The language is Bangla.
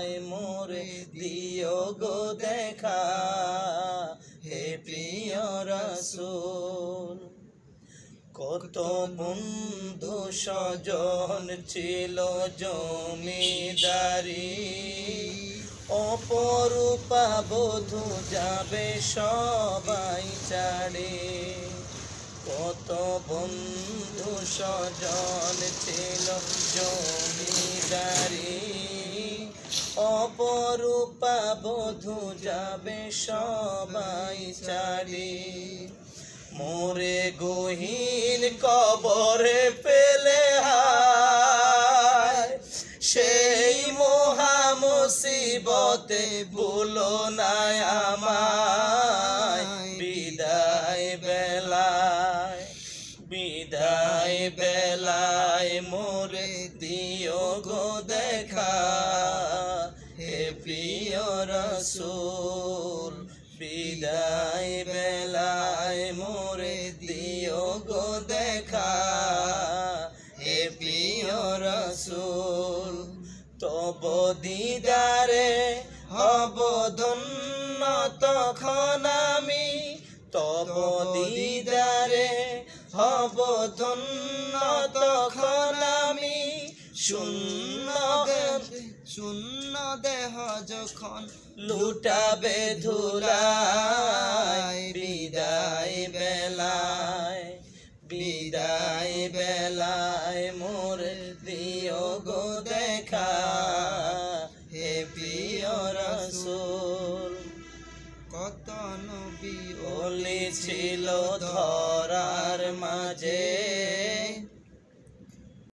বেলায় মোরে দিও গো দেখা হে প্রিয় রাসূল। কত বন্ধু স্বজন ছিল জমিদারি, অপরূপা বধূ যাবে সবাই ছাড়ে। কত বন্ধু স্বজন ছিল জমিদারি, অপরূপা বধূ যাবে সবাই ছাড়ে। মোরে গহীন কবরে পেলে হায়, সেই মহা মুসিবতে ভুলো না আমায়। বিদায় বেলায়, বিদায় বেলায় মোরে দিও গো দেখা হে প্রিয় রাসূল। বিদায় বেলায় মোরে দিও গো দেখা হে প্রিয় রাসূল। তব দিদারে হব ধন্য তখন আমি, তব দিদারে হব ধন্য তখন আমি। শূন্য দেহ যখন লুটাবে ধুলায়। বিদায় বেলায়, বিদায় বেলায় মোরে দিও গো দেখা হে প্রিয় রাসূল। কত নবী ওলি ছিল ধরার মাঝে,